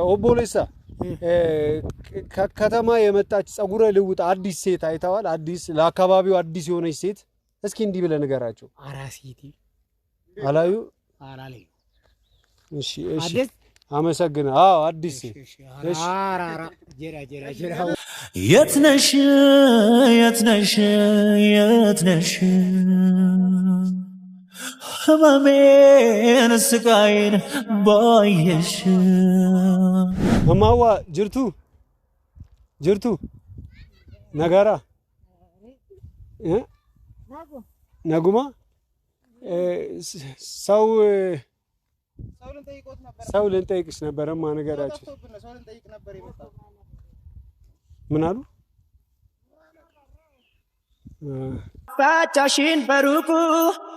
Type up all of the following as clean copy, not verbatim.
ኦቦሌሳ ከተማ የመጣች ጸጉረ ልውጥ አዲስ ሴት አይተዋል? አዲስ ለአካባቢው አዲስ የሆነች ሴት እስኪ እንዲህ ብለህ ንገራቸው። አራሲቲ አላዩ አላላይ እሺ አዲስ አመሰግና አዲስ ሴት እሺ አራራ ጀራ የትነሽ ህመሜን ስቃይን ባየሽ እማዋ ጅርቱ ነጋራ ነጉማ ሰው ልንጠይቅሽ ነበረማ ነገራችሁ ምን አሉ ፋቻሽን በሩቁ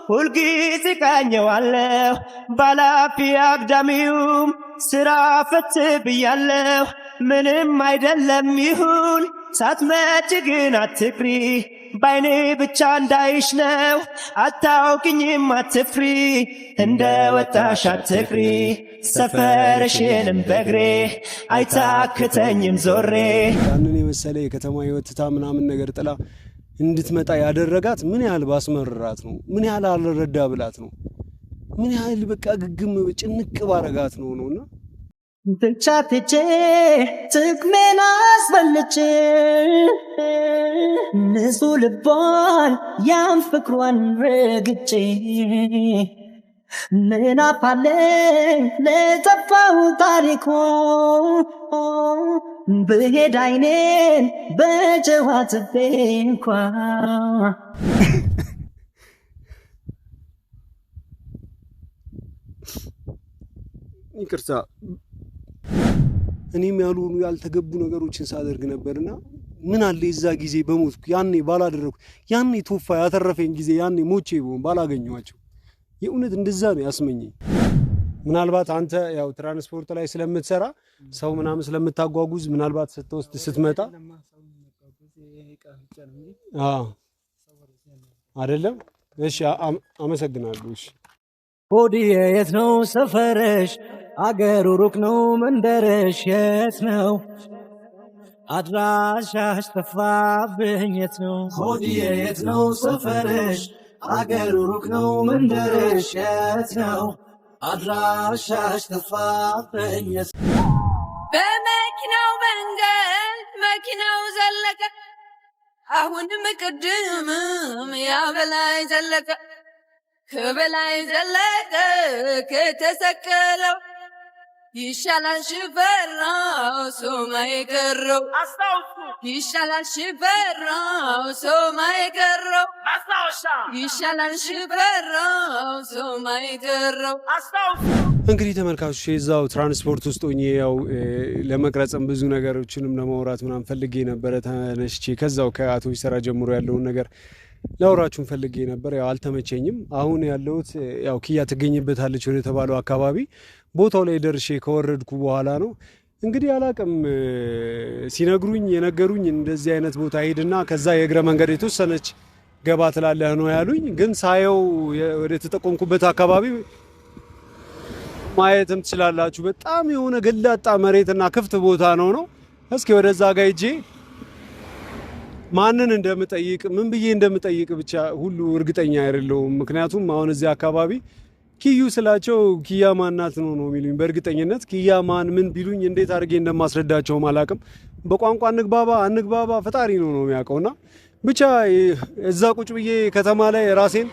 ሁልጊዜ ቃኘዋለሁ ባላፊ አግዳሚውም ስራ ፈት ብያለሁ ምንም አይደለም ይሁን ሳትመጪ ግን አትፍሪ ባይኔ ብቻ እንዳይሽ ነው አታውቅኝም አትፍሪ እንደ ወጣሽ አትቅሪ ሰፈርሽንም በግሬ አይታክተኝም ዞሬ ያንን የመሰለ የከተማ ህይወትታ ምናምን ነገር ጥላ እንድትመጣ ያደረጋት ምን ያህል ባስመረራት ነው ምን ያህል አልረዳ ብላት ነው ምን ያህል በቃ ግግም ጭንቅ ባረጋት ነውና ብቻትቼ ትክሜን አስበልቼ ንጹህ ልቧን ያን ፍቅሯን ረግጬ ምን አፋለኝ ለጠፋው ታሪኮ ብሄድ አይኔን በጀዋት ቤንኳ ይቅርታ እኔም ያልሆኑ ያልተገቡ ነገሮችን ሳደርግ ነበርና ምን አለ የዛ ጊዜ በሞትኩ ያኔ ባላደረኩ ያኔ ቶፋ ያተረፈኝ ጊዜ ያኔ ሞቼ ቢሆን ባላገኘዋቸው የእውነት እንደዛ ነው ያስመኘኝ ምናልባት አንተ ያው ትራንስፖርት ላይ ስለምትሰራ ሰው ምናምን ስለምታጓጉዝ ምናልባት ስትወስድ ስትመጣ አይደለም እሺ አመሰግናለሁ እሺ ሆዲዬ የት ነው ሰፈርሽ አገሩ ሩቅ ነው መንደርሽ የት ነው አድራሻሽ ጠፋብኝ የት ነው ሆዲዬ የት ነው ሰፈርሽ አገሩ ሩቅ ነው መንደርሽ የት ነው አድራሻሽ ጠፋብኝ የት ነው በመኪናው መንገድ መኪናው ዘለቀ አሁንም ቅድምም ያበላይ ዘለቀ ከበላይ ዘለቀ ከተሰቀለው ይሻላል ሽፈራው ሶማይ ቀረው ይሻላል ሽፈራው ሶማይ ቀረው ይሻላል ሽፈራው ሶማይ ቀረው እንግዲህ ተመልካቾች የዛው ትራንስፖርት ውስጥ ሆኜ ያው ለመቅረጽም ብዙ ነገሮችንም ለማውራት ምናምን ፈልጌ ነበር ተነስቼ ከዛው ከአቶ ይሰራ ጀምሮ ያለውን ነገር ላውራችሁን ፈልጌ ነበር ያው አልተመቸኝም አሁን ያለውት ያው ኪያ ትገኝበታለች ወደ ተባለው አካባቢ ቦታው ላይ ደርሼ ከወረድኩ በኋላ ነው እንግዲህ አላቅም ሲነግሩኝ የነገሩኝ እንደዚህ አይነት ቦታ ሄድና ከዛ የእግረ መንገድ የተወሰነች ገባ ትላለህ ነው ያሉኝ ግን ሳየው ወደ ተጠቆምኩበት አካባቢ ማየትም ትችላላችሁ በጣም የሆነ ገላጣ መሬትና ክፍት ቦታ ነው እስኪ ወደዛ ጋር ሄጄ ማንን እንደምጠይቅ ምን ብዬ እንደምጠይቅ ብቻ ሁሉ እርግጠኛ አይደለሁም ምክንያቱም አሁን እዚህ አካባቢ ኪዩ ስላቸው ኪያ ማናት ነው የሚሉኝ በእርግጠኝነት ኪያ ማን ምን ቢሉኝ እንዴት አድርጌ እንደማስረዳቸው ማላቅም በቋንቋ አንግባባ ፈጣሪ ነው የሚያውቀውና ብቻ እዛ ቁጭ ብዬ ከተማ ላይ ራሴን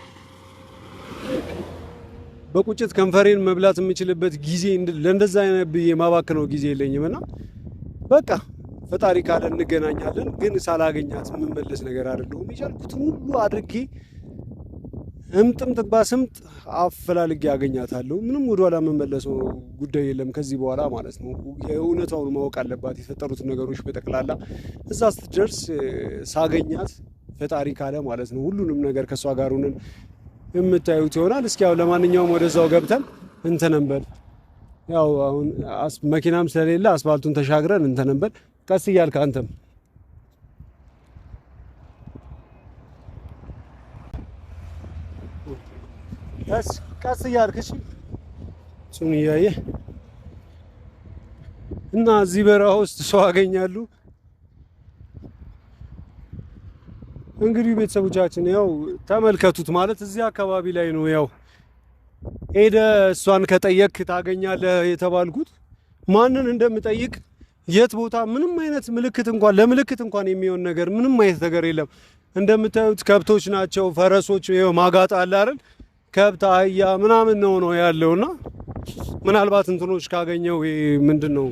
በቁጭት ከንፈሬን መብላት የምችልበት ጊዜ ለእንደዛ አይነት ብዬ ማባከነው ጊዜ የለኝምና በቃ ፈጣሪ ካለ እንገናኛለን ግን ሳላገኛት መመለስ ነገር አይደለም ይቻልኩትን ሁሉ አድርጌ እምጥም ተባስምጥ አፈላልጌ ያገኛታለሁ ምንም ወደኋላ መመለሰው ጉዳይ የለም ከዚህ በኋላ ማለት ነው የእውነታውን ማወቅ አለባት የተፈጠሩት ነገሮች በጠቅላላ እዛ ስትደርስ ሳገኛት ፈጣሪ ካለ ማለት ነው ሁሉንም ነገር ከሷ ጋር ሆነን የምታዩት ይሆናል እስኪ ያው ለማንኛውም ወደዛው ገብተን እንተነንበል ያው አሁን መኪናም ስለሌለ አስፋልቱን ተሻግረን እንተነንበል ቀስ እያልክ አንተም ቀስ እያልክ እሺ እሱን እያየህ እና እዚህ በረሃ ውስጥ ሰው አገኛሉ። እንግዲህ ቤተሰቦቻችን ያው ተመልከቱት። ማለት እዚህ አካባቢ ላይ ነው ያው ሄደ እሷን ከጠየቅ ታገኛለህ የተባልኩት። ማንን እንደምጠይቅ የት ቦታ ምንም አይነት ምልክት እንኳን ለምልክት እንኳን የሚሆን ነገር ምንም አይነት ነገር የለም። እንደምታዩት ከብቶች ናቸው፣ ፈረሶች፣ ይኸው ማጋጣ አለ አይደል? ከብት አህያ ምናምን ነው ያለውና ምናልባት እንትኖች ካገኘው ምንድነው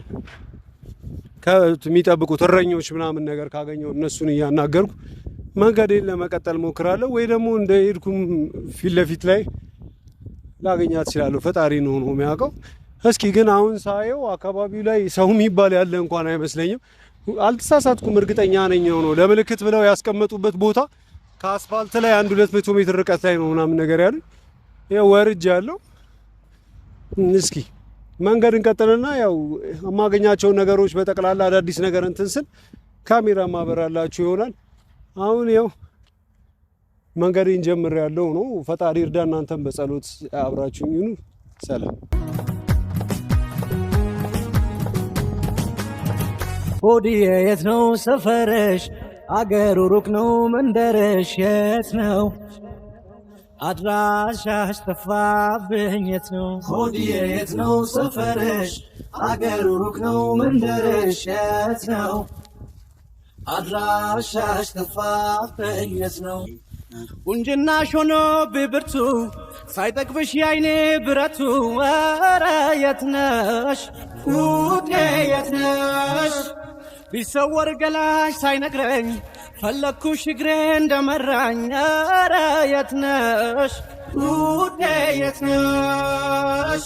ከብት የሚጠብቁት እረኞች ምናምን ነገር ካገኘው እነሱን እያናገርኩ መንገዴን ለመቀጠል ሞክራለሁ። ወይ ደግሞ እንደ ሄድኩም ፊት ለፊት ላይ ላገኛት እችላለሁ። ፈጣሪ ነው የሚያውቀው። እስኪ ግን አሁን ሳየው አካባቢው ላይ ሰው የሚባል ያለ እንኳን አይመስለኝም። አልተሳሳትኩም፣ እርግጠኛ ነኝ ነው ለምልክት ብለው ያስቀመጡበት ቦታ ከአስፋልት ላይ 100-200 ሜትር ርቀት ላይ ነው ምናምን ነገር ያሉ። ይኸው ወርጅ ያለው። እስኪ መንገድ እንቀጥልና ያው የማገኛቸውን ነገሮች በጠቅላላ አዳዲስ ነገር እንትን ስል ካሜራ ማበራላችሁ ይሆናል። አሁን ያው መንገዴን ጀምሬያለሁ ነው። ፈጣሪ እርዳ፣ እናንተም በጸሎት አብራችሁኝ ይሁኑ። ሰላም። ሆዲዬ የት ነው ሰፈረሽ? አገሩ ሩቅ ነው መንደርሽ የት ነው? አድራሻሽ ጠፋብኝ የት ነው? ሆዲዬ የት ነው ሰፈረሽ? አገሩ ሩቅ ነው መንደርሽ የት ነው? አድራሻሽ ጠፋብኝ የት ነው? ቁንጅናሽ ሆኖ ብብርቱ ሳይጠግብሽ ያይኔ ብረቱ። ኧረ የት ነሽ ውዴ የት ነሽ? ቢሰወር ገላሽ ሳይነግረኝ ፈለግኩሽ እግሬ እንደመራኝ። ኧረ የት ነሽ ውዴ የት ነሽ?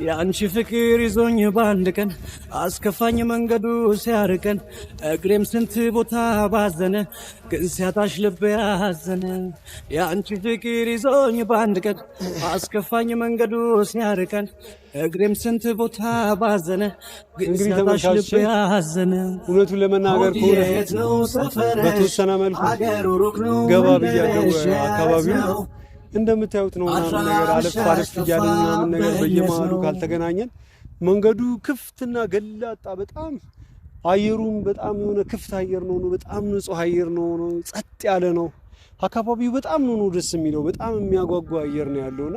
የአንቺ ፍቅር ይዞኝ በአንድ ቀን አስከፋኝ መንገዱ ሲያርቀን። እግሬም ስንት ቦታ ባዘነ ግን ሲያጣሽ ልብ ያዘነ። የአንቺ ፍቅር ይዞኝ በአንድ ቀን አስከፋኝ መንገዱ ሲያርቀን። እግሬም ስንት ቦታ ባዘነ ግን ሲያጣሽ ልብ ያዘነ። እውነቱን ለመናገር ከሆነ በተወሰነ መልኩ ገባ ብያለሁ አካባቢው እንደምታዩት ነው ምናምን ነገር አለፍ እያለ ምናምን ነገር በየመሃሉ ካልተገናኘን መንገዱ ክፍትና ገላጣ በጣም አየሩም በጣም የሆነ ክፍት አየር ነው። በጣም ንጹህ አየር ነው። ጸጥ ያለ ነው አካባቢው። በጣም ነው ደስ የሚለው። በጣም የሚያጓጓ አየር ነው ያለውና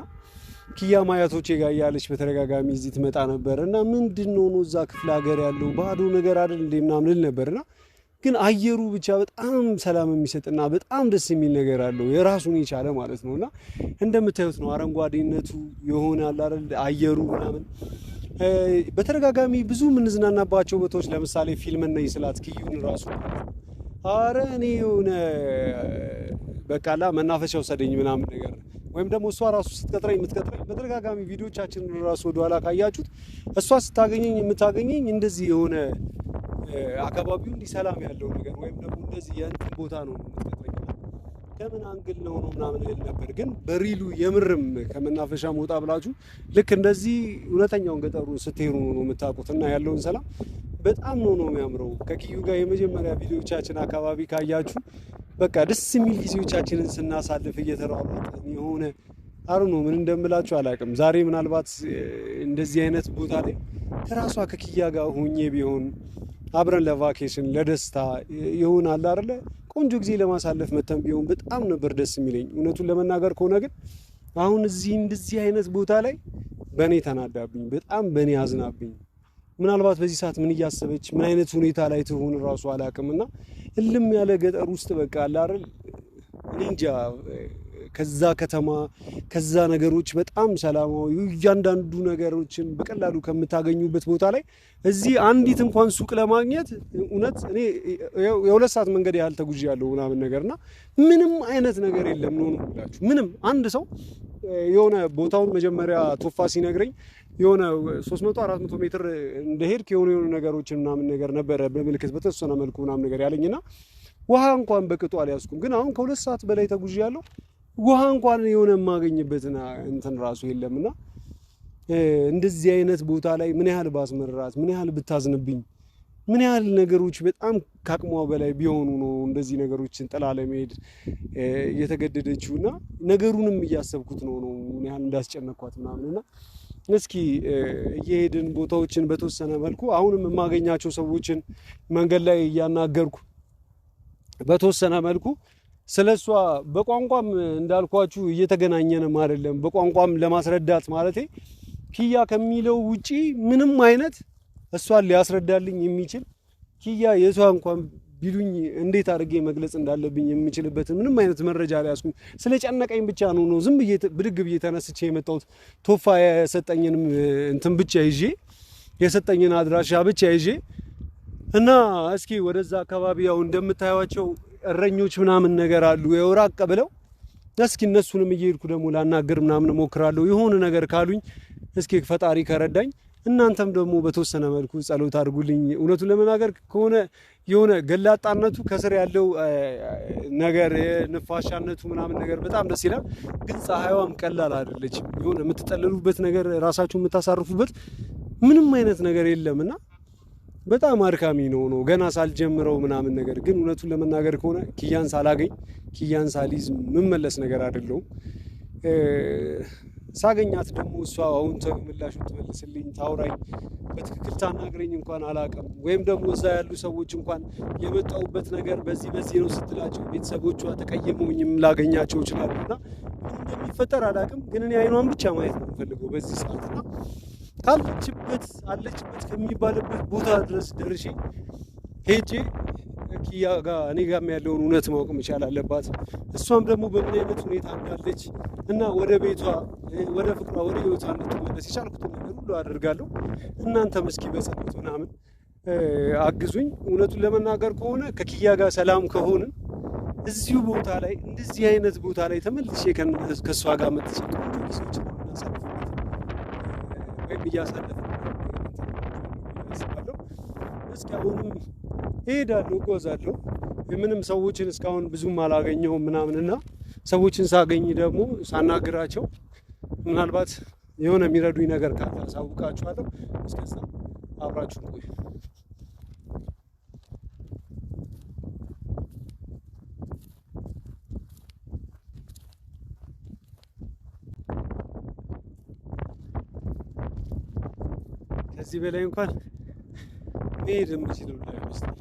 ኪያ ማያቶቼ ጋር ያለች በተደጋጋሚ እዚህ ትመጣ ነበርና ምንድነው ነው እዛ ክፍለ ሀገር ያለው ባዶ ነገር አይደል እንዴ ምናምን ልል ነበርና ግን አየሩ ብቻ በጣም ሰላም የሚሰጥና በጣም ደስ የሚል ነገር አለው የራሱን የቻለ ማለት ነውና እንደምታዩት ነው አረንጓዴነቱ ይሆናል አይደል አየሩ ምናምን። በተደጋጋሚ ብዙ ምንዝናናባቸው ቦታዎች ለምሳሌ ፊልም እና ይስላት ኪዩን ራሱ አረ እኔ የሆነ በቃላ መናፈሻ ወሰደኝ ምናምን ነገር ወይም ደግሞ እሷ ራሱ ስትቀጥረኝ የምትቀጥረኝ በተደጋጋሚ ቪዲዮቻችን ራሱ ወደኋላ ካያችሁት እሷ ስታገኘኝ የምታገኘኝ እንደዚህ የሆነ አካባቢው እንዲህ ሰላም ያለው ነገር ወይም ደግሞ እንደዚህ የእንትን ቦታ ነው የምትቀጥረኝ። ከምን አንግል ነው ምናምን እል ነበር። ግን በሪሉ የምርም ከመናፈሻ መውጣ ብላችሁ ልክ እንደዚህ እውነተኛውን ገጠሩን ስትሄዱ ነው የምታውቁትና ያለውን ሰላም በጣም ነው የሚያምረው። ከኪዩ ጋር የመጀመሪያ ቪዲዮቻችን አካባቢ ካያችሁ በቃ ደስ የሚል ጊዜዎቻችንን ስናሳልፍ እየተሯሯጥን የሆነ አሩ ነው ምን እንደምላችሁ አላውቅም። ዛሬ ምናልባት እንደዚህ አይነት ቦታ ላይ ከራሷ ከኪያ ጋር ሆኜ ቢሆን አብረን ለቫኬሽን ለደስታ ይሆናል አይደለ ቆንጆ ጊዜ ለማሳለፍ መተን ቢሆን በጣም ነበር ደስ የሚለኝ። እውነቱን ለመናገር ከሆነ ግን አሁን እዚህ እንደዚህ አይነት ቦታ ላይ በእኔ ተናዳብኝ፣ በጣም በእኔ አዝናብኝ። ምናልባት በዚህ ሰዓት ምን እያሰበች ምን አይነት ሁኔታ ላይ ትሆን ራሱ አላውቅምና እልም ያለ ገጠር ውስጥ በቃ አለ አይደል እኔ እንጃ ከዛ ከተማ ከዛ ነገሮች በጣም ሰላማዊ እያንዳንዱ ነገሮችን በቀላሉ ከምታገኙበት ቦታ ላይ እዚህ አንዲት እንኳን ሱቅ ለማግኘት እውነት እኔ የሁለት ሰዓት መንገድ ያህል ተጉዣለሁ ምናምን ነገርና ምንም አይነት ነገር የለም ነው ብላችሁ ምንም አንድ ሰው የሆነ ቦታውን መጀመሪያ ቶፋ ሲነግረኝ የሆነ 300-400 ሜትር እንደሄድክ የሆነ ነገሮችን ምናምን ነገር ነበረ በምልክት በተወሰነ መልኩ ምናምን ነገር ያለኝና ውሃ እንኳን በቅጡ አልያዝኩም። ግን አሁን ከሁለት ሰዓት በላይ ተጉዣለሁ ውሃ እንኳን የሆነ የማገኝበትና እንትን ራሱ የለምና እንደዚህ አይነት ቦታ ላይ ምን ያህል ባስመራት ምን ያህል ብታዝንብኝ ምን ያህል ነገሮች በጣም ካቅሟ በላይ ቢሆኑ ነው እንደዚህ ነገሮችን ጥላ ለመሄድ የተገደደችውና ነገሩንም እያሰብኩት ነው ምን ያህል እንዳስጨነቅኳት ምናምንና እስኪ እየሄድን ቦታዎችን በተወሰነ መልኩ አሁንም የማገኛቸው ሰዎችን መንገድ ላይ እያናገርኩ በተወሰነ መልኩ ስለሷ በቋንቋም እንዳልኳችሁ እየተገናኘንም አይደለም። በቋንቋም ለማስረዳት ማለቴ ኪያ ከሚለው ውጪ ምንም አይነት እሷን ሊያስረዳልኝ የሚችል ኪያ የሷ እንኳን ቢሉኝ እንዴት አድርጌ መግለጽ እንዳለብኝ የምችልበት ምንም አይነት መረጃ አልያዝኩም። ስለጨነቀኝ ብቻ ነው ዝም ብዬ ብድግ ብዬ ተነስቼ የመጣሁት። ቶፋ የሰጠኝን እንትን ብቻ ይዤ የሰጠኝን አድራሻ ብቻ ይዤ እና እስኪ ወደዛ አካባቢ ያው እንደምታዩቸው እረኞች ምናምን ነገር አሉ የወራቀ ብለው እስኪ እነሱንም እየሄድኩ ደግሞ ላናገር ምናምን ሞክራለሁ። የሆነ ነገር ካሉኝ እስኪ ፈጣሪ ከረዳኝ እናንተም ደግሞ በተወሰነ መልኩ ጸሎት አድርጉልኝ። እውነቱን ለመናገር ከሆነ የሆነ ገላጣነቱ ከስር ያለው ነገር የንፋሻነቱ ምናምን ነገር በጣም ደስ ይላል። ግን ፀሐይዋም ቀላል አይደለችም። የሆነ የምትጠለሉበት ነገር ራሳችሁ የምታሳርፉበት ምንም አይነት ነገር የለምና በጣም አድካሚ ነው ገና ሳልጀምረው ምናምን ነገር። ግን እውነቱን ለመናገር ከሆነ ኪያን ሳላገኝ ኪያን ሳሊዝ ምመለስ ነገር አይደለሁም። ሳገኛት ደግሞ እሷ አሁን ምላሹን ትመልስልኝ ታውራኝ በትክክል ታናግረኝ እንኳን አላውቅም። ወይም ደግሞ እዛ ያሉ ሰዎች እንኳን የመጣሁበት ነገር በዚህ ነው ስትላቸው ቤተሰቦቿ ተቀየመውኝም ላገኛቸው እችላለሁ እና ምን እንደሚፈጠር አላውቅም። ግን እኔ አይኗን ብቻ ማየት ነው የምፈልገው በዚህ ሰዓት እና ካለችበት አለችበት ከሚባልበት ቦታ ድረስ ደርሼ ሄጄ ኪያ ጋር እኔ ጋርም ያለውን እውነት ማወቅ መቻል አለባት። እሷም ደግሞ በምን አይነት ሁኔታ እንዳለች እና ወደ ቤቷ ወደ ፍቅሯ ወደ ህይወቷ እንድትመለስ የቻልኩትን ነገር ሁሉ አደርጋለሁ። እናንተም እስኪ በጸሎት ምናምን አግዙኝ። እውነቱን ለመናገር ከሆነ ከኪያ ጋር ሰላም ከሆንን እዚሁ ቦታ ላይ እንደዚህ አይነት ቦታ ላይ ተመልሼ ከእሷ ጋር መጥቼ ቆንጆ ጊዜዎችን የምናሳልፍበት ወይም እያሳለፍን አስባለሁ። እስኪ አሁንም እሄዳለሁ፣ እጓዛለሁ። ምንም ሰዎችን እስካሁን ብዙም አላገኘሁም ምናምንና ሰዎችን ሳገኝ ደግሞ ሳናግራቸው ምናልባት የሆነ የሚረዱኝ ነገር ካለ አሳውቃችኋለሁ። እስከዛ አብራችሁን ቆዩ። ከዚህ በላይ እንኳን መሄድ የምችለው ላይ መስሎኝ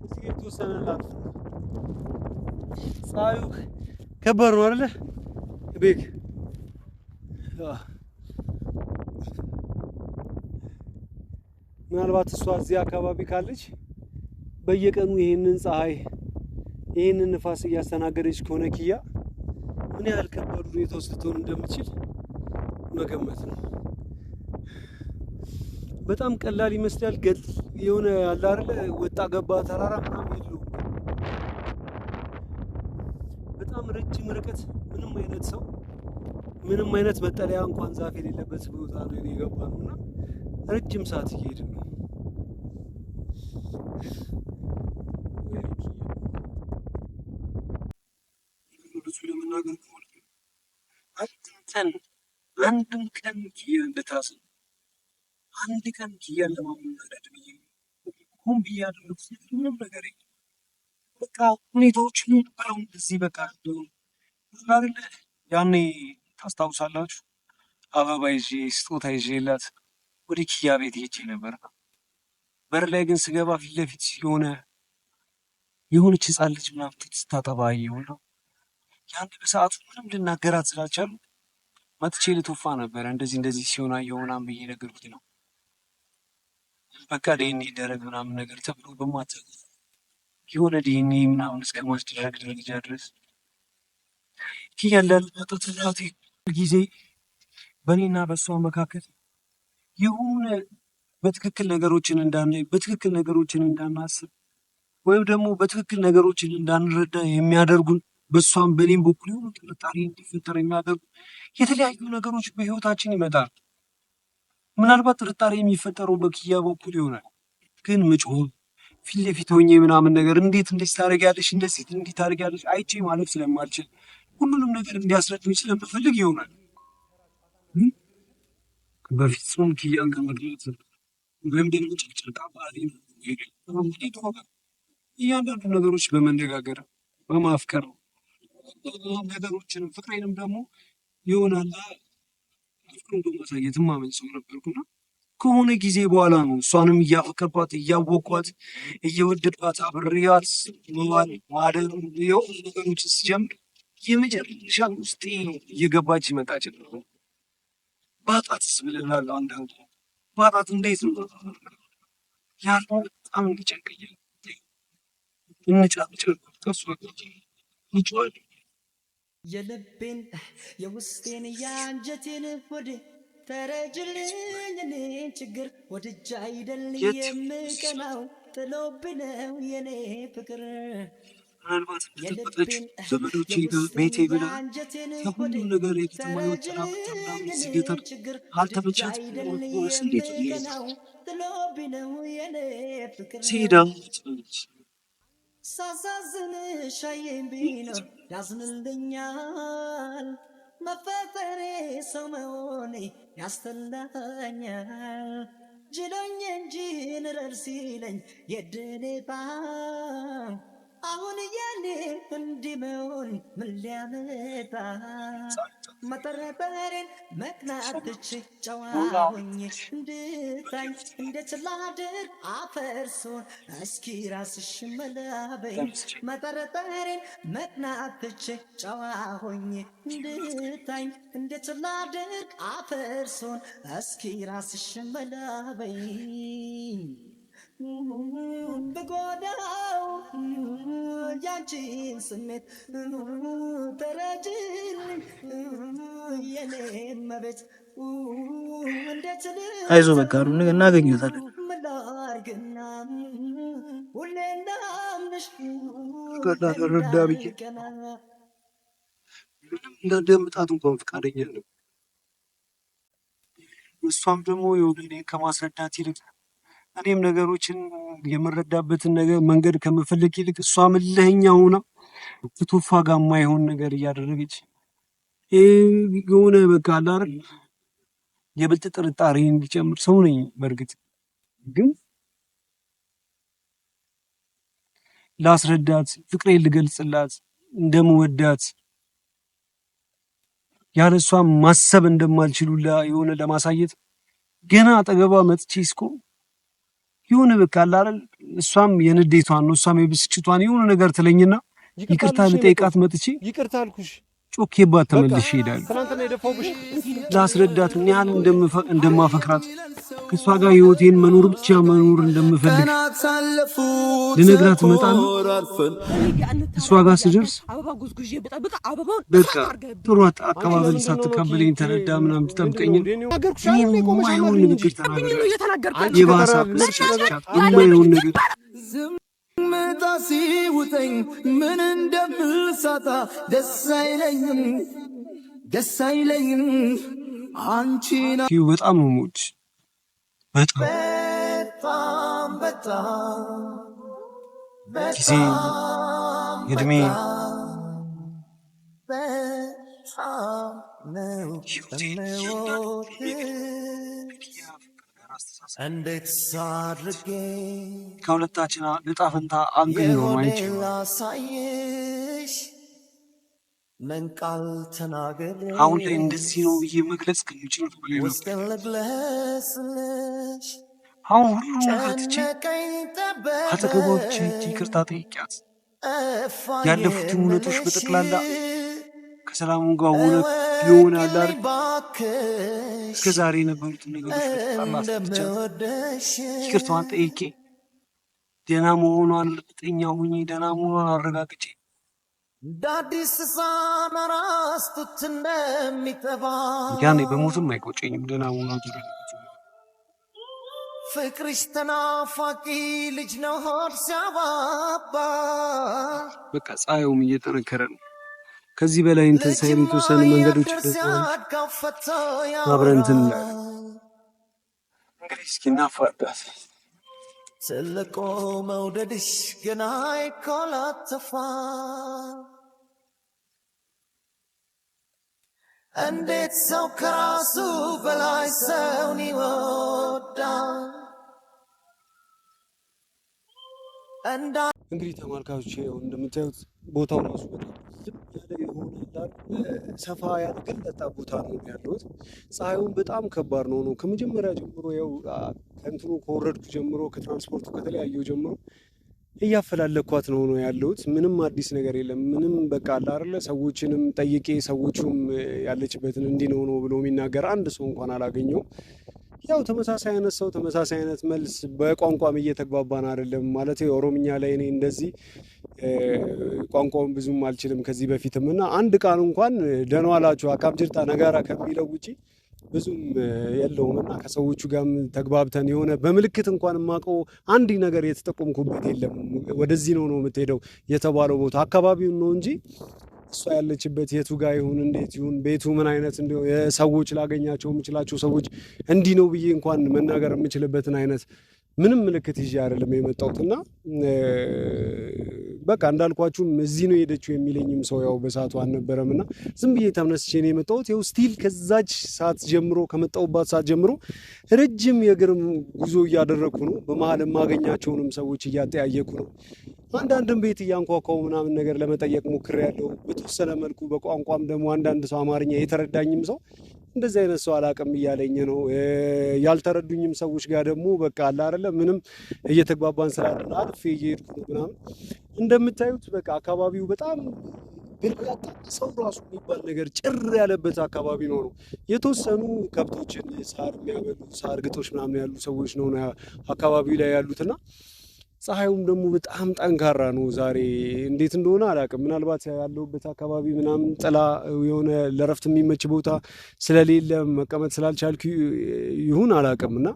እዚህ የተወሰነ ላፍ ፀሐዩ ከባድ ነው አይደለ? ቤክ ምናልባት እሷ እዚህ አካባቢ ካለች በየቀኑ ይሄንን ፀሐይ ይሄንን ንፋስ እያስተናገደች ከሆነ ኪያ ምን ያህል ከባድ ሁኔታ ውስጥ ልትሆን እንደምትችል መገመት ነው። በጣም ቀላል ይመስላል። ገል የሆነ ያለ አይደለ ወጣ ገባ ተራራ ምናምን የለውም። በጣም ረጅም ርቀት ምንም አይነት ሰው ምንም አይነት መጠለያ እንኳን ዛፍ የሌለበት ቦታ ነው የገባነው እና ረጅም ሰዓት እየሄድን ነው። እሱ ለመናገር ከሆነ አንድም ቀን ኪያ እንደታሰ አንድ ቀን ኪያን ለማመናደድ ብዬ ሆን ብዬ ያደረኩት ምንም ነገር የለም። በቃ ሁኔታዎች ነበረው እንደዚህ በቃ አይደለ ያኔ ታስታውሳላችሁ? አበባ ይዤ ስጦታ ይዤላት ወደ ኪያ ቤት ሄጄ ነበር። በር ላይ ግን ስገባ ፊት ለፊት የሆነች ህፃን ልጅ ምናምን ስታጠባ አየሁ። ያን በሰዓቱ ምንም ልናገራት ስላልቻሉ መጥቼ ልቶፋ ነበረ። እንደዚህ ሲሆን አየሁ ምናምን ብዬ ነገርኩት ነው። በቃ ዲኤንኤ ይደረግ ምናምን ነገር ተብሎ በማታውቅ የሆነ ዲኤንኤ ምናምን እስከ ማስደረግ ደረጃ ድረስ ያለበት ትላቴ ጊዜ በእኔና በእሷ መካከል የሆነ በትክክል ነገሮችን እንዳናይ በትክክል ነገሮችን እንዳናስብ ወይም ደግሞ በትክክል ነገሮችን እንዳንረዳ የሚያደርጉን በእሷም በእኔም በኩል የሆነ ጥርጣሬ እንዲፈጠር የሚያደርጉ የተለያዩ ነገሮች በህይወታችን ይመጣል። ምናልባት ጥርጣሬ የሚፈጠረው በኪያ በኩል ይሆናል። ግን ምጮህ ፊት ለፊት ሆኜ ምናምን ነገር እንዴት ታደርጊያለሽ እንዴት ታደርጊያለሽ አይቼ ማለፍ ስለማልችል ሁሉንም ነገር እንዲያስረዱኝ ስለምፈልግ ይሆናል። በፍጹም ኪያን ከመግለጽ ወይም ደግሞ ጭቅጭቃ ባህሪ እያንዳንዱ ነገሮች በመነጋገር በማፍቀር ነገሮችንም ፍቅሬንም ደግሞ ይሆናል ፍቅሩን በማሳየት ማመን ሰው ነበርኩና ከሆነ ጊዜ በኋላ ነው እሷንም እያፈቀርኳት እያወቅኳት እየወደድኳት አብሬያት መዋል ማደር ይኸው ነገሮች ስጀምር የመጨረሻ ውስጤ እየገባች ይመጣች ነው። ባጣትስ ብለናል። አንዳንድ ባጣት እንዴት ነው ያለው? በጣም ይጨንቀኛል። እንጫጭር ከሷ ይጫል የልቤን የውስጤን ያንጀቴን ወደ ተረጅልኝ እኔን ችግር ወድጃ አይደል የምቀናው ጥሎብነው የኔ ፍቅር ምናልባት ተፈጠች ዘመዶቼ ጋር ቤቴ ብላ ከሁሉ ነገር የተማሪዎችና ምናምን ሲገተር አልተመቻት ወስ እንዴት ሲዳ ሳሳዝንሽ አየኝ ቢኖር ያዝንልኛል መፈጠሬ ሰው መሆኔ ያስተላኛል ጅሎኝ እንጂ ንረር ሲለኝ የድኔታ አሁን እያኔ እንዲህ መሆን ምን ሊያመጣ መጠረጠሬን መቅናትች ጨዋ ሆኜ እንድታኝ እንዴት ላድር አፈርሶን እስኪ ራስሽ መላበኝ መጠረጠሬን መቅናትች ጨዋ ሆኜ እንድታኝ እንዴት ላድር አፈርሶን እስኪ ራስሽ መላበኝ በጎዳው ያንቺን ስሜት ተረጅልኝ የኔ መቤት እንዴት አይዞህ በቃ እናገኘታለን። ምላርግና ሁሌ እንዳምንሽ ረዳ ብዬ እንዳዳምጣት እንኳን ፈቃደኛ ነው። እሷም ደግሞ የወገኔ ከማስረዳት ይልቅ እኔም ነገሮችን የምረዳበትን ነገር መንገድ ከመፈለግ ይልቅ እሷ እልኸኛ ሆና ከቶፋ ጋር የማይሆን ነገር እያደረገች የሆነ በቃ አለ አይደል የብልጥ ጥርጣሬ እንዲጨምር ሰው ነኝ። በእርግጥ ግን ላስረዳት ፍቅሬን ልገልጽላት እንደምወዳት ያለ እሷ ማሰብ እንደማልችሉላ የሆነ ለማሳየት ገና አጠገቧ መጥቼ እስኮ የሆነ በቃ አለ አይደል እሷም የንዴቷን ነው እሷም የብስጭቷን የሆነ ነገር ትለኝና ይቅርታ ልጠይቃት መጥቼ ይቅርታ አልኩሽ ጮኬባት ተመልሼ እሄዳለሁ። ትናንትና የደፋሁብሽ ላስረዳት ምን ያህል እንደማፈቅራት ከእሷ ጋር ህይወቴን መኖር ብቻ መኖር እንደምፈልግ ልነግራት እመጣለሁ። እሷ ጋር ስደርስ በቃ ጥሩ አቀባበል ሳትቀበለኝ ተረዳ ምናምን ትጠብቀኝ የማይሆን ንግግር ተናግራ የባሰ ስቻት የማይሆን ነገር ዝምታ ሲውጠኝ ምን እንደምሳታ ደስ አይለኝም አንቺን በጣም ነው የምወድሽ በጣም ጊዜ እድሜ እንዴት ሳድርጌ ከሁለታችን ዕጣ ፈንታ አንዱ ነው ማየት ላሳይሽ ምን ቃል ተናገር አሁን ላይ እንደዚህ ነው ብዬ መግለጽ ከምችል ውስጤን ልግለጽልሽ አሁን ሁሉ ነገር ትቼ አጠገቦች ይቅርታ ጠይቂያት ያለፉትን እውነቶች በጠቅላላ ከሰላሙ ጋር እውነት ይሆናል አይደል እስከ ዛሬ የነበሩትን ነገሮች በጠቅላላ ይቅርታዋን ጠይቄ ደህና መሆኗን እርግጠኛ ሆኜ ደህና መሆኗን አረጋግጬ ዳዲስ ሳናራ ስቱት እንደሚጠባ ያኔ በሞትም አይቆጨኝም ደህና መሆኗን ፍቅርሽ ተናፋቂ ልጅ ነው ሆድ ሲያባባ በቃ ፀሐዩም እየጠነከረ ነው። ከዚህ በላይ እንትን ሳይል የተወሰኑ መንገዶች አብረን እንትን እንግዲህ እስኪ እናፋርዳት። ትልቁ መውደድሽ ገና ይኮላተፋ እንዴት ሰው ከራሱ በላይ ሰውን ይወዳል። እንግዲህ ተመልካቾች እንደምታዩት ቦታው ራሱ በጣም ዝም ያለ የሆነ ሰፋ ያለ ገለጣ ቦታ ነው ያለሁት። ፀሐዩን በጣም ከባድ ነው ከመጀመሪያ ጀምሮ ያው ከእንትኑ ከወረድኩ ጀምሮ ከትራንስፖርቱ ከተለያየው ጀምሮ እያፈላለኳት ነው ያለሁት። ምንም አዲስ ነገር የለም። ምንም በቃ አለ አይደለ ሰዎችንም ጠይቄ ሰዎቹም ያለችበትን እንዲህ ነው ብሎ የሚናገር አንድ ሰው እንኳን አላገኘውም። ያው ተመሳሳይ አይነት ሰው ተመሳሳይ አይነት መልስ በቋንቋም እየተግባባን አይደለም ማለት ኦሮምኛ ላይ እኔ እንደዚህ ቋንቋውን ብዙም አልችልም ከዚህ በፊትም እና አንድ ቃል እንኳን ደህና ዋላችሁ አካም ጅርታ ነጋራ ከሚለው ውጪ ብዙም የለውም እና ከሰዎቹ ጋርም ተግባብተን የሆነ በምልክት እንኳን የማውቀው አንድ ነገር የተጠቆምኩበት የለም። ወደዚህ ነው የምትሄደው የተባለው ቦታ አካባቢውን ነው እንጂ እሷ ያለችበት የቱ ጋር ይሁን እንዴት ይሁን ቤቱ ምን አይነት እንደው የሰዎች ላገኛቸው የምችላቸው ሰዎች እንዲህ ነው ብዬ እንኳን መናገር የምችልበትን አይነት ምንም ምልክት ይዤ አይደለም የመጣሁትና በቃ እንዳልኳችሁም እዚህ ነው ሄደችው የሚለኝም ሰው ያው በሰዓቱ አልነበረምና ዝም ብዬ ተነስቼ ነው የመጣሁት። ያው ስቲል ከዛች ሰዓት ጀምሮ ከመጣሁባት ሰዓት ጀምሮ ረጅም የእግር ጉዞ እያደረኩ ነው። በመሀል የማገኛቸውንም ሰዎች እያጠያየኩ ነው። አንዳንድም ቤት እያንኳኳው ምናምን ነገር ለመጠየቅ ሞክሬያለሁ በተወሰነ መልኩ። በቋንቋም ደግሞ አንዳንድ ሰው አማርኛ የተረዳኝም ሰው እንደዚህ አይነት ሰው አላውቅም እያለኝ ነው። ያልተረዱኝም ሰዎች ጋር ደግሞ በቃ አለ አይደለ ምንም እየተግባባን ስላለን አልፌ እየሄድኩ ነው ምናምን። እንደምታዩት በቃ አካባቢው በጣም ግርግር ሰው ራሱ የሚባል ነገር ጭር ያለበት አካባቢ ነው። የተወሰኑ ከብቶችን ሳር የሚያበሉ ሳር ግጦሽ ምናምን ያሉ ሰዎች ነው አካባቢው ላይ ያሉትና ፀሐዩም ደግሞ በጣም ጠንካራ ነው። ዛሬ እንዴት እንደሆነ አላውቅም። ምናልባት ያለሁበት አካባቢ ምናምን ጥላ የሆነ ለረፍት የሚመች ቦታ ስለሌለ መቀመጥ ስላልቻልኩ ይሁን አላውቅም እና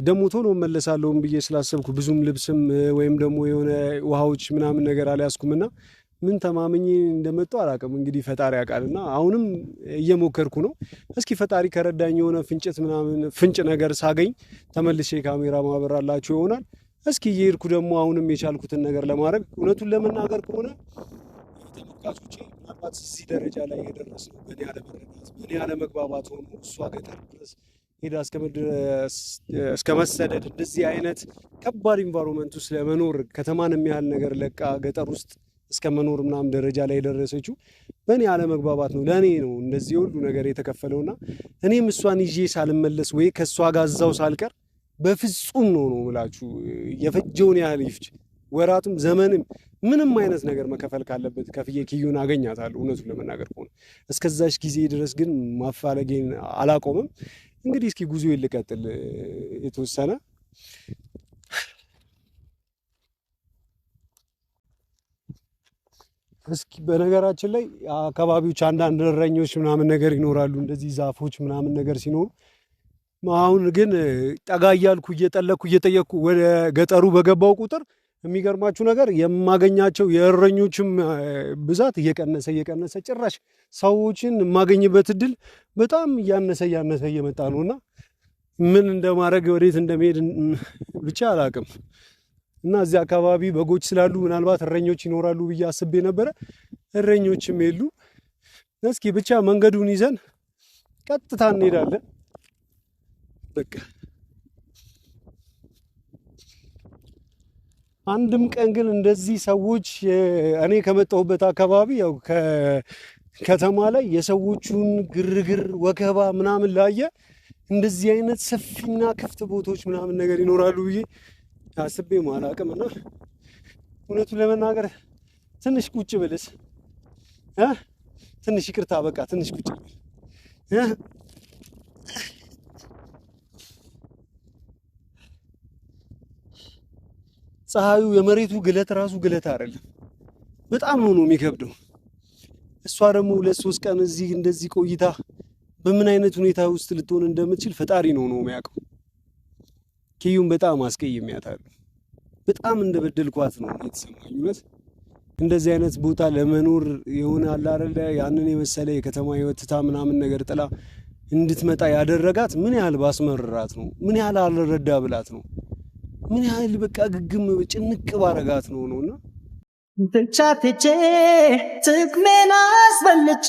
ደግሞ ቶሎ እመለሳለሁም ብዬ ስላሰብኩ ብዙም ልብስም ወይም ደግሞ የሆነ ውሃዎች ምናምን ነገር አልያዝኩምና ምን ተማመኝ እንደመጣሁ አላውቅም። እንግዲህ ፈጣሪ ያውቃልና አሁንም እየሞከርኩ ነው። እስኪ ፈጣሪ ከረዳኝ የሆነ ፍንጭት ምናምን ፍንጭ ነገር ሳገኝ ተመልሼ ካሜራ ማበራላችሁ ይሆናል። እስኪ እየሄድኩ ደግሞ አሁንም የቻልኩትን ነገር ለማድረግ እውነቱን ለመናገር ከሆነ ተመልካቾቼ ምናልባት እዚህ ደረጃ ላይ የደረስነው በእኔ አለመረዳት በእኔ አለመግባባት ሆኖ እሷ ገጠር ድረስ ሄዳ እስከ መሰደድ እንደዚህ አይነት ከባድ ኢንቫይሮንመንት ውስጥ ለመኖር ከተማን የሚያህል ነገር ለቃ ገጠር ውስጥ እስከ መኖር ምናምን ደረጃ ላይ የደረሰችው በእኔ አለመግባባት ነው። ለእኔ ነው እንደዚህ ሁሉ ነገር የተከፈለውና እኔም እሷን ይዤ ሳልመለስ ወይ ከእሷ ጋር እዛው ሳልቀር በፍጹም ነው የምላችሁ የፈጀውን ያህል ይፍጅ ወራቱም ዘመንም ምንም አይነት ነገር መከፈል ካለበት ከፍዬ ኪዩን አገኛታለሁ። እውነቱን ለመናገር ከሆነ እስከዛች ጊዜ ድረስ ግን ማፋለጌን አላቆምም። እንግዲህ እስኪ ጉዞ ይልቀጥል የተወሰነ እስኪ በነገራችን ላይ አካባቢዎች አንዳንድ እረኞች ምናምን ነገር ይኖራሉ እንደዚህ ዛፎች ምናምን ነገር ሲኖሩ። አሁን ግን ጠጋ እያልኩ እየጠለኩ እየጠየቅኩ ወደ ገጠሩ በገባው ቁጥር የሚገርማችሁ ነገር የማገኛቸው የእረኞችም ብዛት እየቀነሰ ጭራሽ ሰዎችን የማገኝበት እድል በጣም እያነሰ እየመጣ ነውና ምን እንደማድረግ ወዴት እንደመሄድ ብቻ አላውቅም። እና እዚህ አካባቢ በጎች ስላሉ ምናልባት እረኞች ይኖራሉ ብዬ አስቤ ነበረ። እረኞችም የሉ። እስኪ ብቻ መንገዱን ይዘን ቀጥታ እንሄዳለን። በቃ አንድም ቀን ግን እንደዚህ ሰዎች እኔ ከመጣሁበት አካባቢ ያው ከተማ ላይ የሰዎቹን ግርግር ወከባ ምናምን ላየ እንደዚህ አይነት ሰፊና ክፍት ቦታዎች ምናምን ነገር ይኖራሉ ብዬ አስቤ አላውቅምና እውነቱን ለመናገር ትንሽ ቁጭ ብልስ ትንሽ ይቅርታ በቃ ትንሽ ቁጭ ብል ፀሐዩ የመሬቱ ግለት ራሱ ግለት አይደለም በጣም ነው የሚከብደው። እሷ ደግሞ 2-3 ቀን እዚህ እንደዚህ ቆይታ በምን አይነት ሁኔታ ውስጥ ልትሆን እንደምትችል ፈጣሪ ነው የሚያውቀው። ኪዩን በጣም አስቀይሜያታለሁ። በጣም እንደበደልኳት ነው የተሰማኝ። እንደዚህ አይነት ቦታ ለመኖር የሆነ አለ አይደለ ያንን የመሰለ የከተማ ህይወትታ ምናምን ነገር ጥላ እንድትመጣ ያደረጋት ምን ያህል ባስመረራት ነው፣ ምን ያህል አልረዳ ብላት ነው፣ ምን ያህል በቃ ግግም ጭንቅ ባረጋት ነውና ትቻትቼ ጥቅሜን አስበልጬ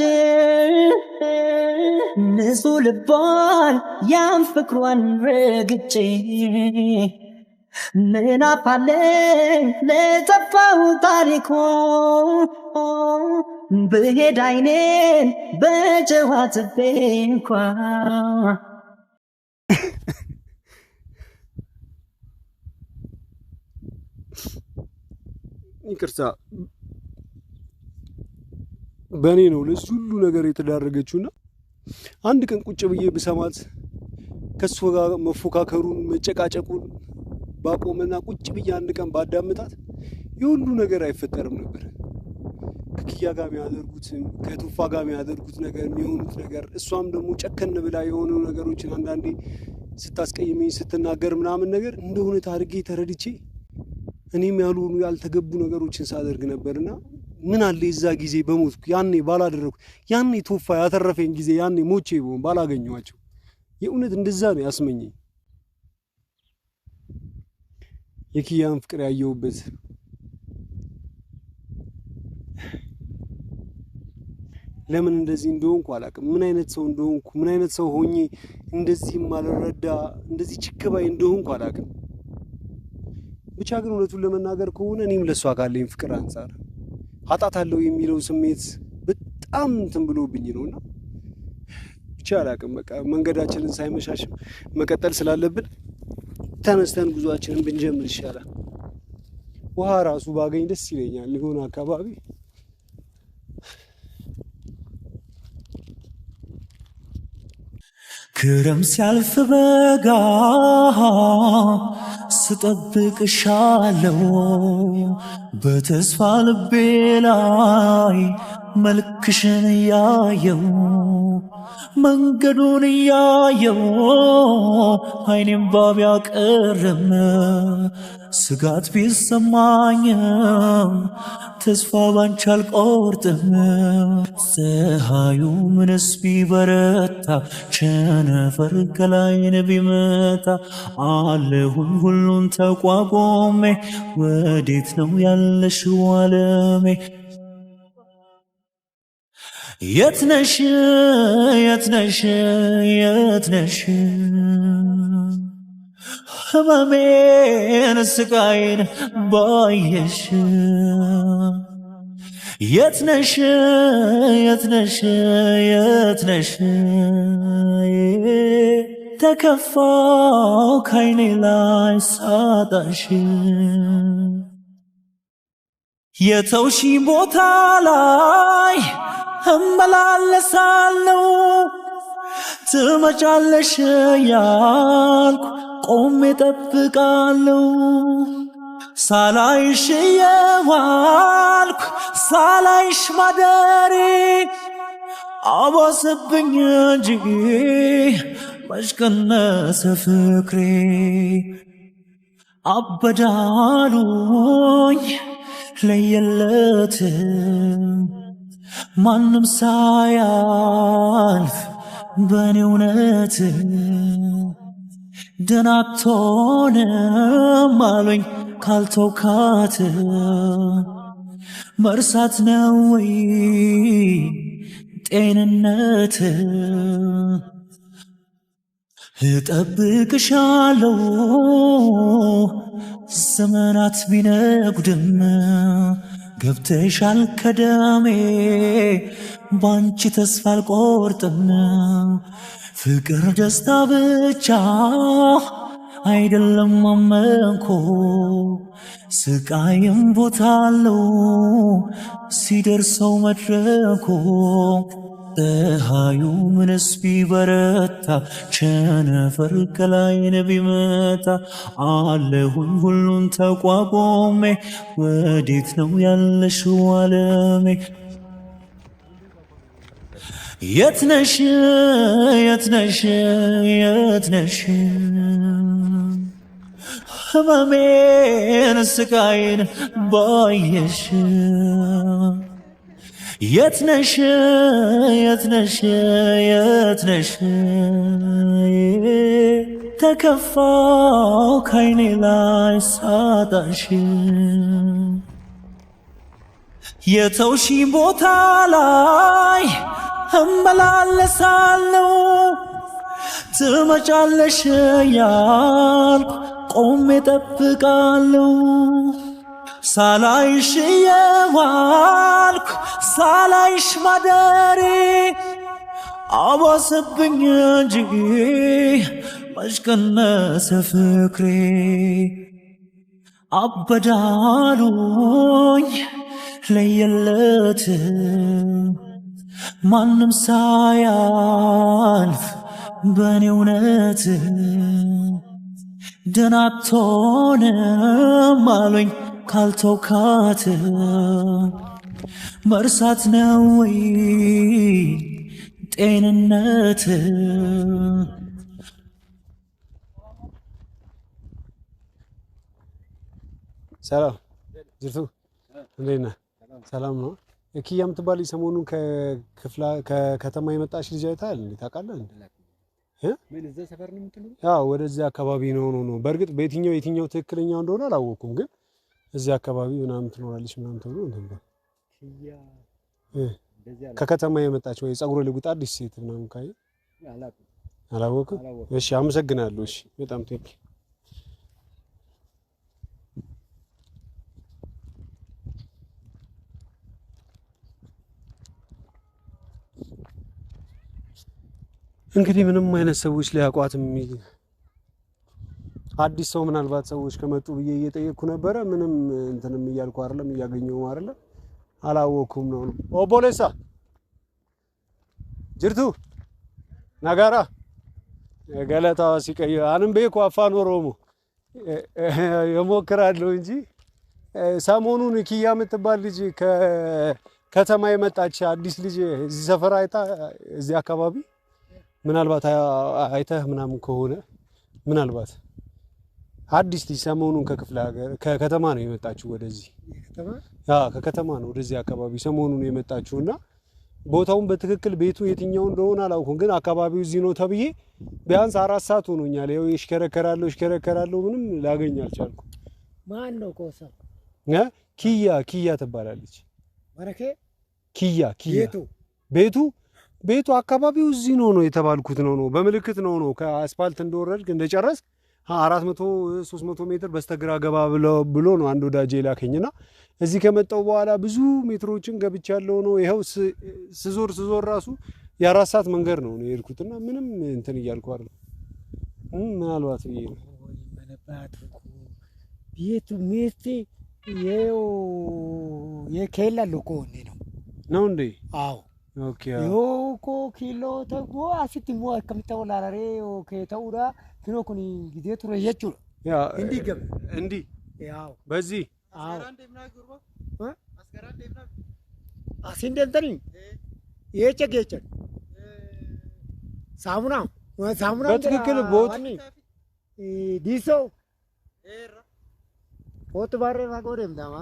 ንጹህ ልቧን ያን ፍቅሯን ረግጬ ምን አፋለኝ ለጠፋው ታሪኮ ብሄድ አይኔን በጀዋት እንኳ ይቅርታ በእኔ ነው ለዚህ ሁሉ ነገር የተዳረገችውና አንድ ቀን ቁጭ ብዬ ብሰማት ከሷ ጋር መፎካከሩን መጨቃጨቁን ባቆመና ቁጭ ብዬ አንድ ቀን ባዳምጣት የሁሉ ነገር አይፈጠርም ነበር። ከኪያ ጋር የሚያደርጉት ከቱፋ ጋር የሚያደርጉት ነገር የሚሆኑት ነገር እሷም ደግሞ ጨከን ብላ የሆኑ ነገሮችን አንዳንዴ ስታስቀይመኝ ስትናገር ምናምን ነገር እንደሆነ ታርጌ ተረድቼ እኔም ያልሆኑ ያልተገቡ ነገሮችን ሳደርግ ነበርና ምን አለ የዛ ጊዜ በሞትኩ ያኔ ባላደረኩ ያኔ ቱፋ ያተረፈኝ ጊዜ ያኔ ሞቼ ቢሆን ባላገኘኋቸው የእውነት እንደዛ ነው ያስመኘኝ። የኪያን ፍቅር ያየሁበት ለምን እንደዚህ እንደሆንኩ አላውቅም። ምን አይነት ሰው እንደሆንኩ ምን አይነት ሰው ሆኜ እንደዚህ ማልረዳ እንደዚህ ችክባይ እንደሆንኩ አላውቅም። ብቻ ግን እውነቱን ለመናገር ከሆነ እኔም ለሷ ካለኝ ፍቅር አንፃር አጣታለሁ የሚለው ስሜት በጣም እንትን ብሎብኝ ነውና ብቻ አላውቅም። በቃ መንገዳችንን ሳይመሻሽ መቀጠል ስላለብን ተነስተን ጉዟችንን ብንጀምር ይሻላል። ውሃ ራሱ ባገኝ ደስ ይለኛል የሆነ አካባቢ። ክረም ሲያልፍ በጋ ስጠብቅሻለሁ በተስፋ ልቤ ላይ መልክሽን እያየው መንገዱን እያየው አይኔም ባብ ያቀርም ስጋት ቢሰማኝም ተስፋ ባንቺ አልቆርጥም። ፀሐዩ ምንስ ቢበረታ ቸነፈር ከላይን ቢመታ አለሁኝ ሁሉን ተቋቁሜ ወዴት ነው ያለሽው ዓለሜ? የትነሽ የትነሽ የትነሽ ህመሜን ስቃይን ባየሽ የትነሽ የትነሽ የትነሽ ተከፋው ካይኔ ላይ ሳጣሽ የተውሺ ቦታ ላይ እመላለሳለሁ ትመጫለሽ ያልኩ ቆሜ ጠብቃለሁ ሳላይሽ የዋልኩ ሳላይሽ ማደሬ አባሰብኝ እንጂ መሽቀነሰ ፍቅሬ አበዳሉኝ ለየለት ማንም ሳያልፍ በኔ እውነት ደህና አትሆንም አሉኝ ካልተውካት መርሳት ነው ወይ ጤንነት? እጠብቅሻለሁ ዘመናት ቢነጉድም ገብተሻል ከደሜ ባንቺ ተስፋ አልቆርጥም። ፍቅር ደስታ ብቻ አይደለም አመንኮ ስቃይም ቦታ አለው ሲደርሰው መድረኮ ፀሐዩ ምንስ ቢበረታ ቸነፈር ከላይን ቢመታ አለሁኝ ሁሉን ተቋቁሜ ወዴት ነው ያለሽው ዓለሜ? የትነሽ የትነሽ የትነሽ ህመሜን ስቃይን ባየሽ የትነሽ የትነሽ የትነሽ ተከፋው ካይኔ ላይ ሳጣሽ የተውሺ ቦታ ላይ እመላለሳለሁ ትመጫለሽ ያልኩ ቆሜ ጠብቃለሁ ሳላይሽ የዋልኩ ሳላይሽ ማደሬ አባሰብኝ እንጂ መች ቀነሰ ፍቅሬ አበዳሉኝ ለየለት ማንም ሳያልፍ በኔ እውነት ደህና አትሆንም አሉኝ ካልተውካት መርሳት ነው ወይ ጤንነት ሰላም ጅርቱ እንዴት ነህ? ሰላም ነው። ኪያ የምትባል ሰሞኑን ከከተማ የመጣች ልጅ አይተሃል እንዴ? ታውቃለህ እንዴ? ምን እዛ ሰፈር ነው የምትለው? ያው ወደዚህ አካባቢ ነው። በእርግጥ በየትኛው ትክክለኛው እንደሆነ አላወኩም፣ ግን እዚህ አካባቢ ምናምን ትኖራለች ምናምን ተብሎ እንትን ነው ኪያ ከከተማ የመጣች ወይ ጸጉረ ልውጥ አዲስ ሴት ምናምን ካየ አላወኩም። እሺ አመሰግናለሁ። እሺ በጣም ቴንክ እንግዲህ ምንም አይነት ሰዎች ሊያቋትም አዲስ ሰው ምናልባት ሰዎች ከመጡ ብዬ እየጠየቅኩ ነበረ። ምንም እንትንም እያልኩ አይደለም እያገኘው አይደለም አላወኩም ነው ኦቦሌሳ ጅርቱ ነጋራ ገለታ ሲቀይ አንም ቤኩ አፋን ኦሮሞ የሞክራለሁ እንጂ ሰሞኑን ኪያ የምትባል ልጅ ከከተማ የመጣች አዲስ ልጅ እዚህ ሰፈር አይታ እዚህ አካባቢ ምናልባት አይተህ ምናምን ከሆነ ምናልባት አዲስ ልጅ ሰሞኑን ከክፍለ ሀገር ከከተማ ነው የመጣችው ወደዚህ ከከተማ ነው ወደዚህ አካባቢ ሰሞኑን የመጣችውና ቦታውን በትክክል ቤቱ የትኛው እንደሆነ አላውኩም፣ ግን አካባቢው እዚህ ነው ተብዬ ቢያንስ 4 ሰዓት ሆኖኛል። ይኸው እሽከረከራለሁ ምንም ላገኝ አልቻልኩም። ማን ነው ኮሳ? ኪያ ትባላለች። ማረከ ኪያ ቤቱ አካባቢው እዚህ ነው የተባልኩት ነው በምልክት ነው ከአስፋልት እንደወረድክ እንደጨረስክ 400-300 ሜትር በስተግራ ገባ ብሎ ነው አንድ ወዳጄ ላከኝና እዚህ ከመጣው በኋላ ብዙ ሜትሮችን ገብቻለሁ ነው። ይሄው ስዞር ራሱ የ4 ሰዓት መንገድ ነው የሄድኩትና ምንም እንትን እያልኩ አይደል። ምናልባት ይሄ መነባት ቤቱ ሚስቲ የከላ ሎኮ ነው እንዴ? አዎ ኦኬ ዮኮ ኪሎ ተጎ አሲቲ ሞ ከመጣው ላራሬ ኦኬ ተውራ ክኖ ኩኒ ጊዜ ቱረ የቹ ያ እንዲ ያው በዚህ አሲንደንተኒ የቸገቸ ሳሙና በትክክል ቦት ዲሶ ቦት ባሬ ማጎደም ዳማ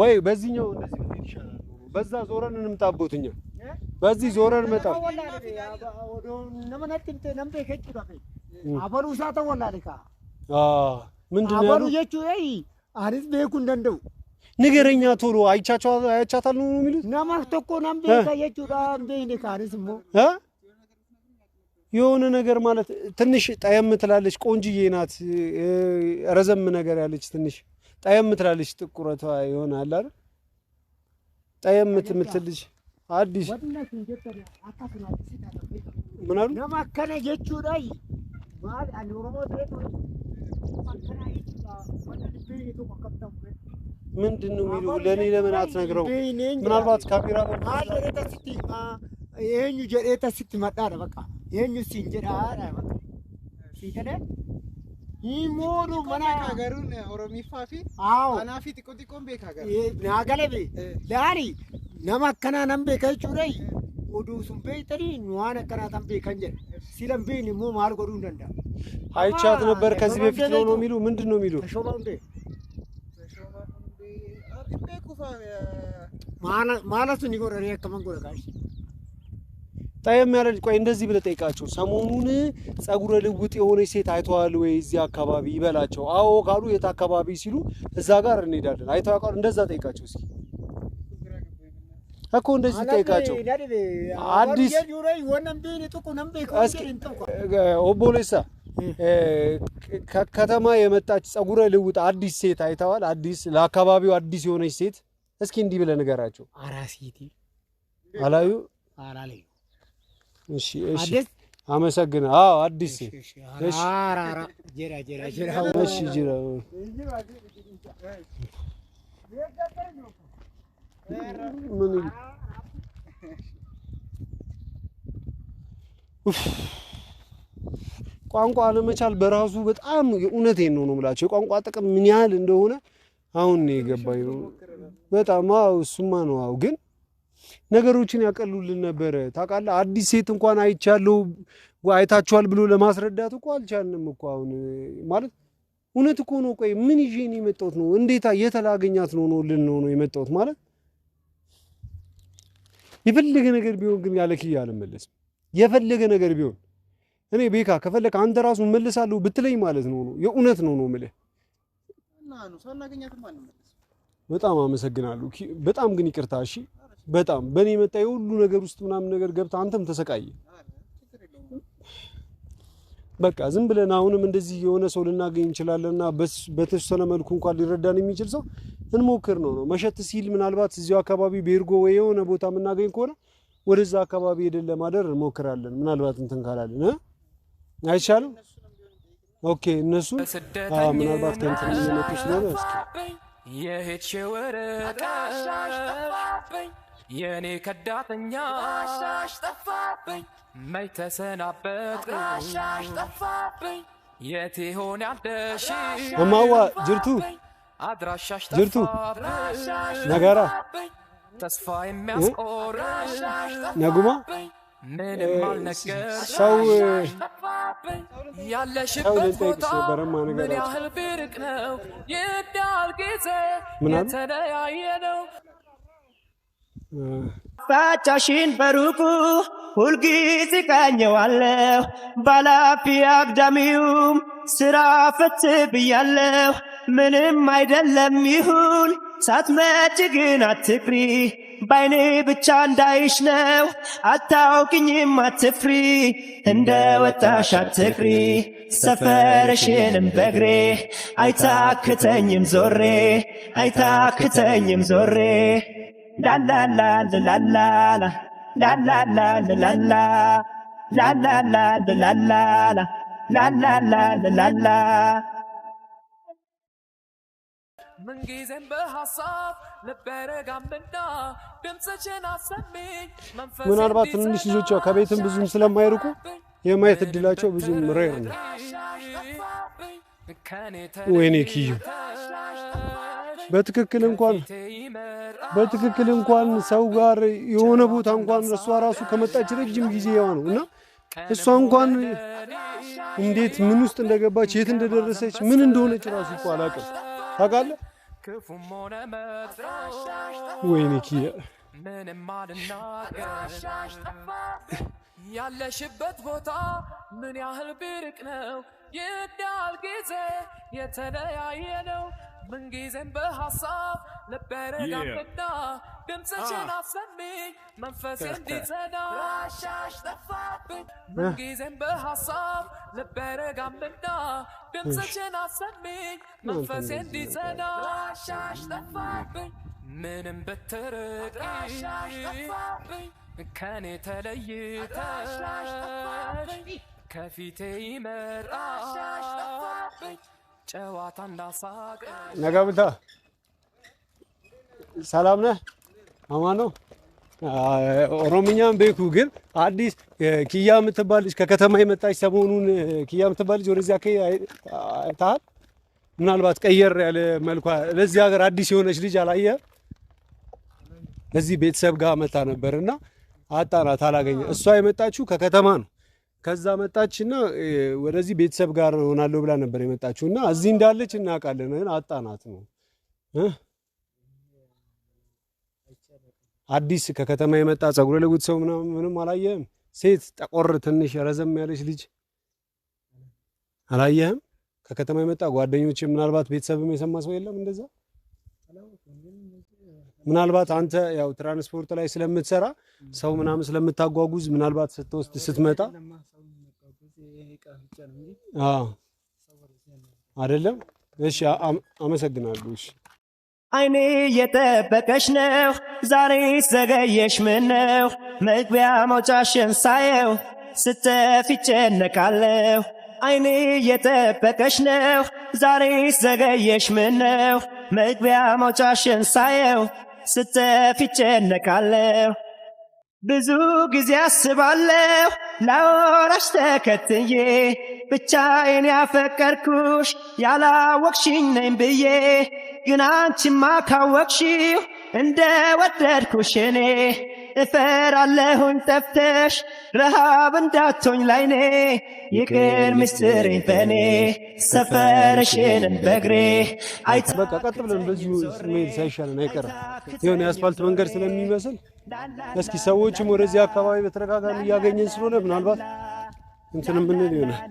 ወይ በዚህኛው እንደዚህ ይሻላል። በዛ ዞረን እንምጣቦትኛ በዚህ ዞረን መጣ ወዶ ነመነጥንተ ነምበ ከጭ ዳፈ አበሉ ሳተ ወላልካ ምንድነው አበሉ የቹ አይ አሪፍ ቤኩ እንደንደው ንገረኛ ቶሎ አይቻታል ነው የሚሉት ናማክ ተኮ ነምበ ከየቹ ዳምበ ይነካሪስሞ የሆነ ነገር ማለት ትንሽ ጠየም ትላለች። ቆንጅዬ ናት። ረዘም ነገር ያለች ትንሽ ጠየም ትላለች። ጥቁረቷ ይሆናል አይደል? ጠየም ትምትልጅ አዲስ ምን አሉ ነማከነ የቹ ዳይ ማል አልሮሞ ደቶ ማከና የቹ ወደ ቤቱ ቆቀጣው ምንድነው የሚሉ ለኔ ለምን አትነግረው? ምናልባት ካሜራ ማለረተ ሲቲ ይሄኙ ጀሬታ ሲቲ ማዳረ በቃ ይሄኙ ሲንጀራ በቃ ሲከደ ይሞሩ መና ሀገሩን ኦሮሚፋፊ አዎ አናፊ ጢቆም ቤክ ሀገር ናገለቤ ዳሪ ነማከና ነምቤ ከቹረይ ወዱ ሱምቤ ተሪ ኑዋነ ከና ተምቤ ከንጀ ሲለምቤን ሞ ማር ጎዱ እንደንዳ አይቻት ነበር ከዚህ በፊት ነው የሚሉ ምንድነው የሚሉ ተሾማውንዴ ማለቱ ንጎረሪ ከመን ጎረጋሽ ጠየም ያለ ቆይ እንደዚህ ብለህ ጠይቃቸው። ሰሞኑን ጸጉረ ልውጥ የሆነች ሴት አይተዋል ወይ እዚህ አካባቢ ይበላቸው። አዎ ካሉ የት አካባቢ ሲሉ እዛ ጋር እንሄዳለን። አይተው ያውቃሉ? እንደዛ ጠይቃቸው እስኪ እኮ እንደዚህ ጠይቃቸው። አዲስ ኦቦሌሳ ከከተማ የመጣች ጸጉረ ልውጥ አዲስ ሴት አይተዋል? አዲስ ለአካባቢው አዲስ የሆነች ሴት እስኪ እንዲህ ብለህ ንገራቸው። አራሲቲ አላዩ አራለይ እሺ አመሰግናለሁ። አዎ አዲስ ሴት እሺ አራራ ጀራ እሺ ጀራ ምን ቋንቋ አለመቻል በራሱ በጣም እውነቴን ነው የምላቸው። የቋንቋ ጥቅም ምን ያህል እንደሆነ አሁን ነው የገባኝ ነው በጣም። አዎ እሱማ ነው። አዎ ግን ነገሮችን ያቀሉልን ነበረ ታውቃለህ። አዲስ ሴት እንኳን አይቻለሁ አይታችኋል ብሎ ለማስረዳት እኮ አልቻልንም እኮ አሁን ማለት እውነት እኮ ነው። ቆይ ምን ይዤ ነው የመጣሁት ነው እንዴታ የተላገኛት ነው ልን ነው የመጣሁት ማለት የፈለገ ነገር ቢሆን ግን ያለ ኪያ አልመለስም። የፈለገ ነገር ቢሆን እኔ ቤካ ከፈለክ አንተ ራሱ መልሳለሁ ብትለኝ ማለት ነው የእውነት ነው የምልህ። እና ነው ሳናገኛትም አንመለስ። በጣም አመሰግናለሁ። በጣም ግን ይቅርታ እሺ። በጣም በእኔ መጣ የሁሉ ነገር ውስጥ ምናምን ነገር ገብታ አንተም ተሰቃየ። በቃ ዝም ብለን አሁንም እንደዚህ የሆነ ሰው ልናገኝ እንችላለንና በተወሰነ መልኩ እንኳን ሊረዳን የሚችል ሰው እንሞክር ነው መሸት ሲል ምናልባት እዚሁ አካባቢ ቤርጎ ወይ የሆነ ቦታ የምናገኝ ከሆነ ወደዛ አካባቢ ሄደን ለማደር እንሞክራለን። ምናልባት እንትን ካላልን አይቻልም። ኦኬ እነሱ ምናልባት ከእንትን እየመጡ ስለሆነ እስኪ የሄድሽ ወረቀት የኔ ከዳተኛ ጠፋብኝ መች ተሰናበትኩኝ ጠፋብኝ የት ይሆን ያለሽ እማዋ ጅርቱ አድራሻሽ ጅርቱ ነገራ ተስፋ የሚያስቆርጥ ነጉማ ምንም አልነገርሽ ሰው ያለሽበት ቦታ ምን ያህል ብርቅ ነው ይዳል ጊዜ የተለያየ ነው ፋቻሽን በሩቁ ሁልጊዜ ቃኘዋለሁ ባላፊ አግዳሚውም ስራ ፈት ብያለሁ ምንም አይደለም ይሁን ሳትመጪ ግን አትፍሪ ባይኔ ብቻ እንዳይሽ ነው አታውቅኝም አትፍሪ እንደ ወጣሽ አትቅሪ ሰፈርሽንም በግሬ አይታክተኝም ዞሬ አይታክተኝም ዞሬ ላላላ ላላላ ላላላ ላላላ ላላላ ላላላ ላላላ ላላላ ምንጊዜም በሐሳብ ልበረጋምና ድምፅሽን አሰሚኝ ምናልባት ትንሽ ልጆቿ ከቤትም ብዙም ስለማይርቁ የማየት እድላቸው ብዙም ሬር ነው። ወይኔ ኪዩ በትክክል እንኳን ሰው ጋር የሆነ ቦታ እንኳን እሷ ራሱ ከመጣች ረጅም ጊዜ ያው ነው እና እሷ እንኳን እንዴት ምን ውስጥ እንደገባች የት እንደደረሰች ምን እንደሆነች ራሱ እኮ አላውቅም። ታውቃለህ? ወይኔ ኪያ ምንም አልናገር ያለሽበት ቦታ ምን ያህል ብርቅ ነው ይዳል ጊዜ የተለያየ ነው ምንጊዜም በሐሳብ ልበረጋምና ድምፅሽን አሰሚኝ መንፈሴ እንዲጸዳ ራሻሽ ጠፋብኝ ምንጊዜም በሐሳብ ልበረጋምና ድምፅሽን አሰሚኝ መንፈሴ እንዲጸዳ ራሻሽ ጠፋብኝ ምንም ብትርቂ ከኔ ተለይተሽ ከፊቴ ይመጣል ጨዋታ እንዳሳቀ ነጋብታ ሰላም ነህ? አማን ነው። ኦሮምኛም ቤኩ ግን አዲስ ኪያ የምትባል ልጅ ከከተማ የመጣች ሰሞኑን ኪያ የምትባል ልጅ ወደዚያ አይተሃል? ምናልባት ቀየር ያለ መልኳ ለዚህ ሀገር አዲስ የሆነች ልጅ አላየህም? እዚህ ቤተሰብ ጋር መጣ ነበርና አጣናት አላገኘ። እሷ የመጣችው ከከተማ ነው። ከዛ መጣችና ወደዚህ ቤተሰብ ጋር ሆናለሁ ብላ ነበር የመጣችውና እዚህ እንዳለች እናውቃለን። አጣናት ነው አዲስ ከከተማ የመጣ ጸጉረ ልውጥ ሰው ምንም አላየህም? ሴት ጠቆር ትንሽ ረዘም ያለች ልጅ አላየህም? ከከተማ የመጣ ጓደኞች ምናልባት ቤተሰብም የሰማ ሰው የለም እንደዛ? ምናልባት አንተ ያው ትራንስፖርት ላይ ስለምትሰራ ሰው ምናምን ስለምታጓጉዝ ምናልባት ስትወስድ ስትመጣ አይደለም። እሺ አመሰግናለሁ። እሺ አይኔ እየጠበቀሽ ነው ዛሬ ዘገየሽ ምነው መግቢያ መውጫሽን ሳየው ስተፊ ጨነቃለሁ አይኔ እየጠበቀሽ ነው ዛሬ ዘገየሽ ምነው መግቢያ መውጫሽን ሳየው ስተፊ ጨነቃለሁ ብዙ ጊዜ አስባለሁ ላወራሽ ተከትዬ ብቻዬን ያፈቀርኩሽ ያላወቅሽኝ ነኝ ብዬ ግን አንቺማ ካወቅሽው እንደ ወደድኩሽ እኔ እፈራለሁኝ ጠፍተሽ ረሃብ እንዳትሆኝ ላይኔ ይቅር ምስጢሬን በኔ ሰፈርሽን በእግሬ በቃ ቀጥ ብለን በዚሁ መሄድ ሳይሻለን አይቀርም። የሆነ የአስፋልት መንገድ ስለሚመስል እስኪ ሰዎችም ወደዚህ አካባቢ በተደጋጋሚ እያገኘን ስለሆነ ምናልባት እንትን የምንል ይሆናል።